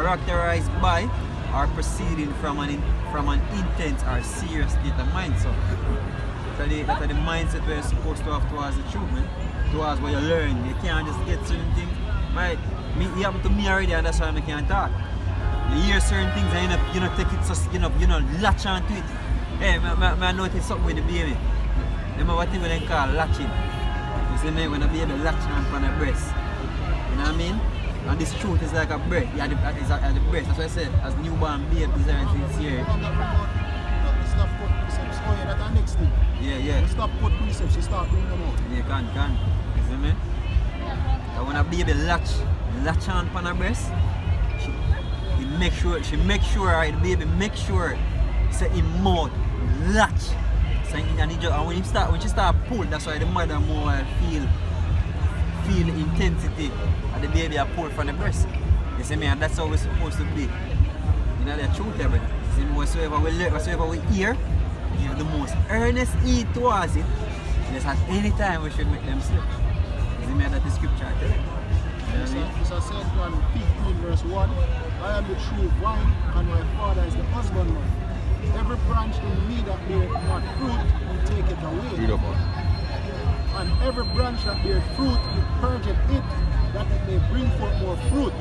characterized by or proceeding from an intense or serious state of mind. So that's the mindset we're supposed to have towards the truth, man. Towards what you learn. You can't just get certain things. Right? It happened to me already, and that's why I can't talk. You hear certain things and you know take it so you know latch onto it. Hey, I notice something with the baby. Remember what thing when they call latching? You see me when the baby latching on the breast. You know what I mean? And this truth is like a breath. Yeah, it's at the breast. That's why I said as newborn babies and things here. Stop put precepts. Oh yeah, that's the next thing. Yeah. You stop put precepts, you start bringing them out. Yeah, can. You see me? And when a baby latch on her breast, she make sure, right, the baby make sure say him mouth latch. So and when she start pull, that's why the mother more feel the intensity of the baby are pulled from the breast. You see me? And that's how we're supposed to be. You know the truth everything. See me? Whatsoever we hear, give the most earnest heed towards it. Yes, at any time we should make them slip. You see me? That's the scripture I tell you. It's a St. John 15 verse 1. I am the true vine, and my Father is the husbandman. Every branch in me that beareth not fruit, he taketh away. And every branch that beareth fruit, he purgeth it, that it may bring forth more fruit.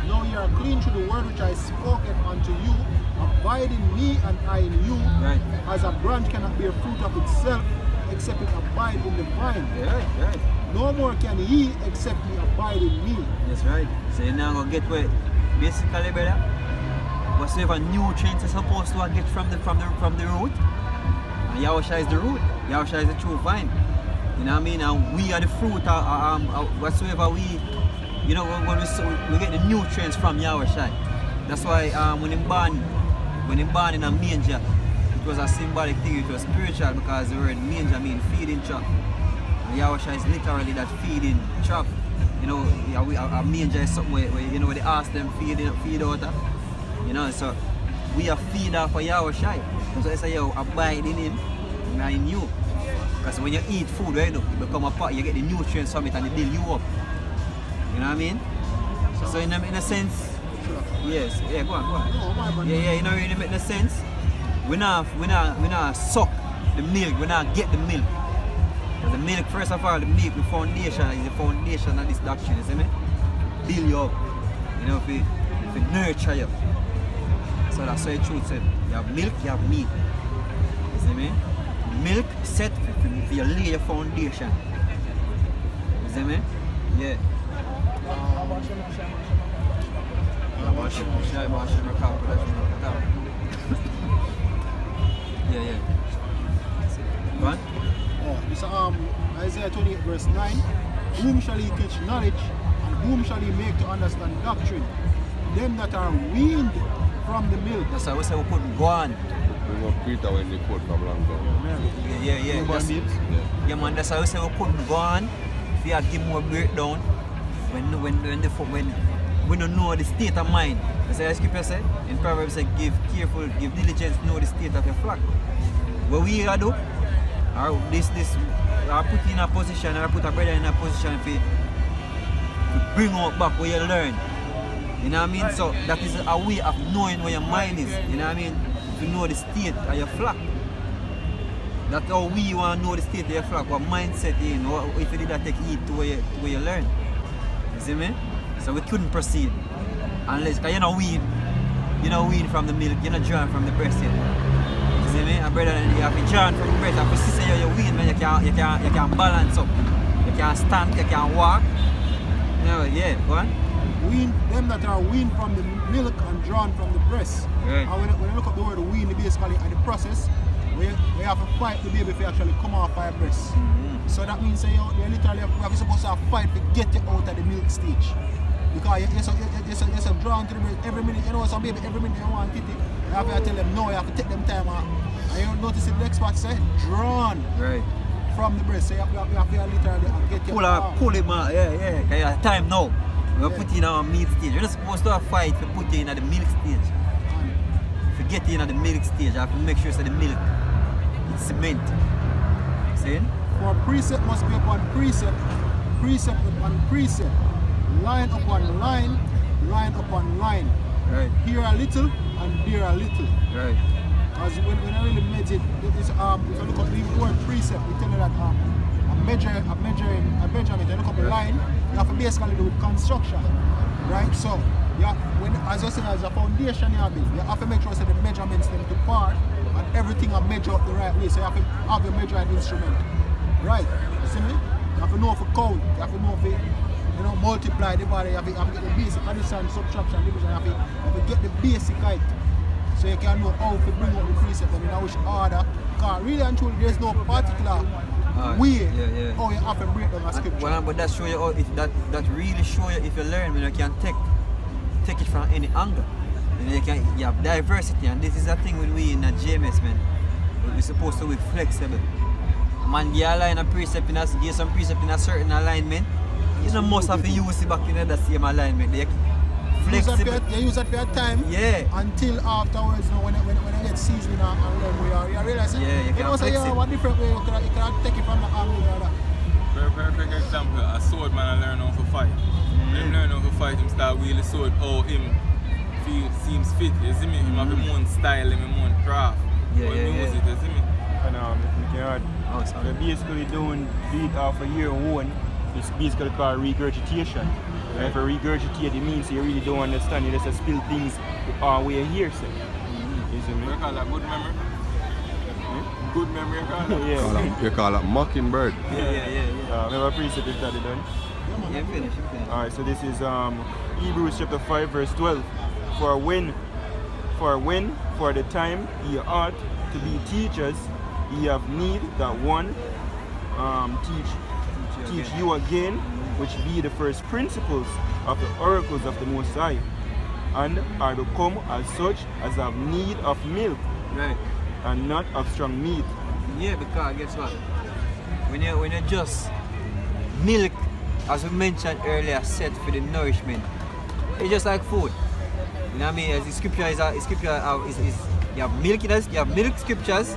Now ye are clean through the word which I spoken unto you. Abide in me, and I in you. Right. As a branch cannot bear fruit of itself, except it abide in the vine. Right. No more can ye except ye abide in me. That's right. So you're now going to get what, basically, brother, whatsoever nutrients are supposed to get from the root, and Yahushua is the root. Yahushua is the true vine. You know what I mean? And we are the fruit, whatsoever we, you know, when we get the nutrients from Yahushua. That's why when he born in a manger, it was a symbolic thing, it was spiritual, because the word manger means feeding trough. And Yahushua is literally that feeding trough. You know, a manger is something where you know, they ask them feed out. You know, so we are feed off of Yahushua. So they say, yo, abide in him and in you. Because when you eat food, right, you become a part, you get the nutrients from it and they build you up. You know what I mean? So in a sense, yes, yeah, go on. Yeah, you know, really make the sense. We not suck the milk, we not get the milk. Because the milk, first of all, the milk, the foundation is the foundation of this doctrine, you see me? Build you up. You know, if it nurture you. So that's how the truth said. You have milk, you have meat. You see me? Milk set for you lay your foundation. You see me? Yeah. Yeah. Go on. This Isaiah 28 verse 9. Whom shall he teach knowledge, and whom shall he make to understand doctrine? Them that are weaned from the milk. That's why we say we couldn't go on. We were Peter when they quote from Langdon. Yeah. Yeah, man, that's why we say we couldn't go on. If you had give more breakdown, when we don't know the state of mind. That's why the scripture said in Proverbs, say, give diligence to know the state of your flock. What we gotta do, or put you in a position, or put a brother in a position to bring out back what you learn. You know what I mean? So that is a way of knowing where your mind is. You know what I mean? To know the state of your flock. That's how we want to know the state of your flock, what mindset you're in, or if you did that take heed to where you learn. You see me? So we couldn't proceed. Unless, because you're not wean from the milk, you're not drawn from the breast yet. You see me? And brother, you have to drawn from the breast. If you see you're wean, man, you can balance up. You can stand, you can walk. You know, yeah, go on. Them that are weaned from the milk and drawn from the breast. Right. And when you look up the word wean, basically at the process, we have to fight the baby to actually come off our breast. Mm-hmm. So that means you literally have supposed to fight to get you out of the milk stage. Because you're so drawn to the breast every minute. You know, some baby every minute you want to titty. You have to tell them no, you have to take them time out. And you notice the next part say drawn. Right. From the breast. So you have to literally get you out. Pull him out, yeah. Because you have time now. We're putting in our meat stage. You're not supposed to fight to put you in at the milk stage. If you get in at the milk stage, you have to make sure that the milk is cement. See? For precept must be upon precept, precept upon precept, line upon line, line upon line, Right. Here a little and there a little. Right. As when I really meditate, if you look at the word precept, we tell you that a measurement, you look up a line, you have to basically do with construction. Right? So as you say, as a foundation you have to make sure that the measurements them to par and everything are measured up the right way. So you have to have your measuring instrument. Right? You see me? You have to know for count, you have to know for multiply the body, you have to get the basic addition, subtraction, division, you have to get the basic height. So you can know how to bring up the precept and in which order. Because really and truly there's no particular way how you have to break down a scripture. Well, but that show you how, if that really show you if you learn when you can take it from any angle. You have diversity, and this is the thing with we in the JMS, man. We're supposed to be flexible. Man, give a line of precept in us, give some precept in a certain alignment. You don't must have to use it back in the same alignment. Flexible. You use that for your time until afterwards, when you get seasoned and learn where you realize you can say you have a different way, you can take it from the angle or that. Perfect example, a sword man learn how to fight. Him learn how to fight, him start wheel the sword, how him seems fit, you see me? Him have his own style, his own craft. How him use it, you see me? And if you can add, you're basically doing beat off a year one, it's basically called regurgitation. And if you regurgitate, it means you really don't understand, you just spill things where you hear say. You see me? We call that good memory. Good memory, you call that? You call that mockingbird. Remember precept is that done? Yeah, finish. Alright, so this is Hebrews chapter 5 verse 12. For the time ye ought to be teachers, ye have need that one teach you again, which be the first principles of the oracles of the Most High, and are become as such as have need of milk, Right. and not of strong meat. Yeah, because guess what? When you just milk, as we mentioned earlier, set for the nourishment. It's just like food. You know what I mean? As the scripture is you have milk in us, you have milk scriptures,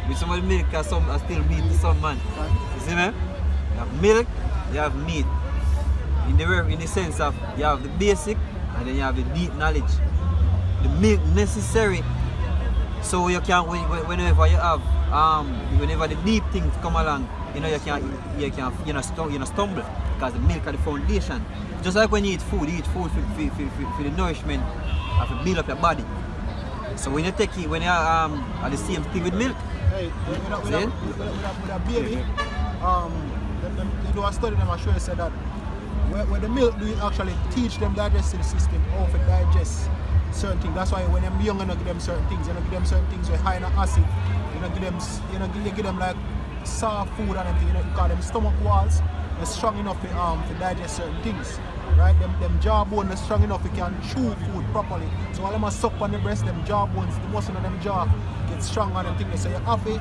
with some of the milk and some are still meat to some man. You see me? You have milk, you have meat. In the sense of you have the basic and then you have the deep knowledge. The milk necessary. So you can whenever you have whenever the deep things come along, you can stumble because the milk are the foundation. Just like when you eat food for the nourishment and to build up your body. So when you take it, when you are the same thing with milk. Hey, with a baby, they do a study them and show you said that where the milk do actually teach them digestive system how to digest certain things. That's why when they're young, you don't give them certain things. You don't give them certain things with high in acid. You give them like soft food and everything. Because them stomach walls are strong enough to digest certain things. Right? Them jawbone are strong enough to can chew food properly. So while them suck on the breast, them jawbones, the muscle in them jaw get strong and them things. So you have to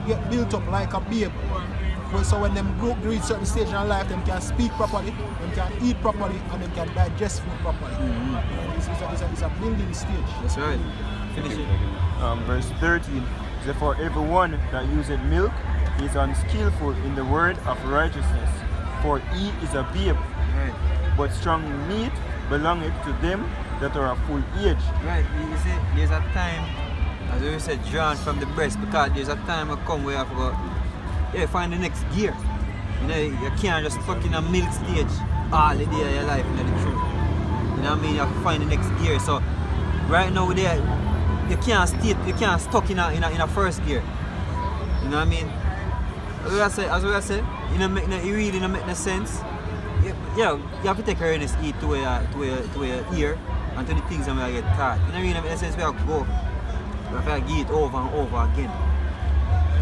get built up like a babe. So when them reach certain stage in their life, them can speak properly, them can eat properly, and them can digest food properly. It's a building stage. That's right. Finish it. Verse 13 says, for everyone that useth milk is unskillful in the word of righteousness, for he is a babe. Right. But strong meat belongeth to them that are of full age. Right. You see, there's a time, as we said, drawn from the breast, because there's a time will come where you have to go, find the next gear. You know, you can't just stuck in a milk stage all the day of your life, you know the truth. You know what I mean? You have to find the next gear. So right now there, you can't stuck in a first gear. You know what I mean? As I say, it really don't make no sense. You have to take earnest heed to your ear and to the things that we get taught. You know what I mean? In a sense, we have to go. We have to get it over and over again.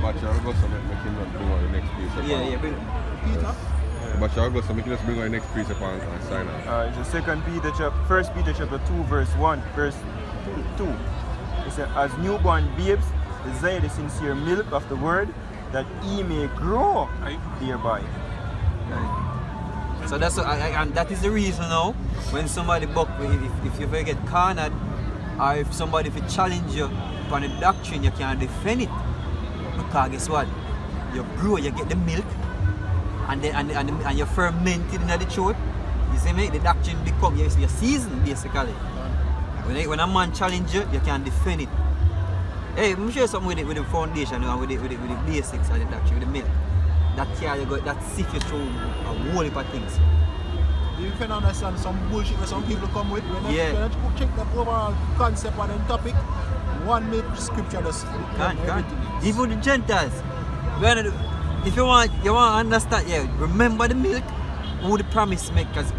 But you'll go so make him not bring out the next piece. Bring Peter? But you'll go so make him just bring out the next piece upon and sign out. It's the 1 Peter chapter 2 verse 1, verse 2. It says, as newborn babes, desire the sincere milk of the word, that ye may grow thereby. So that's and that is the reason now when somebody if you ever get cornered or if somebody challenge you on a doctrine, you can't defend it. Because guess what? You grow, you get the milk and you're fermented in the truth. You see me? The doctrine become your season basically. When a man challenge you, you can defend it. Hey, let me show you something with the foundation and with the basics and the doctrine, with the milk. That here you got that sift you through a whole heap of things. You can understand some bullshit that some people come with. When Yeah. you check the overall concept and the topic, one milk scripture does Can't. Even the Gentiles. If you want to understand, yeah, remember the milk, who the promise makers,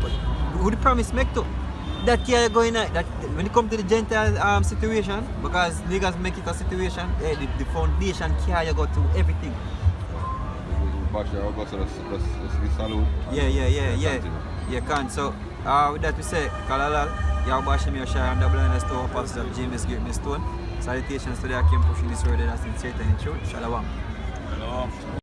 who the promise make to. That here you going at that when it comes to the Gentile situation, because niggas make it a situation, yeah, the foundation here you go to everything. Yeah. You can. So with that we say, Kalalal, Yahweh your share and double and store pastor of James Great Stone. Salutations to the Akim pushing this word that's in Satan in truth. Shalom. Hello.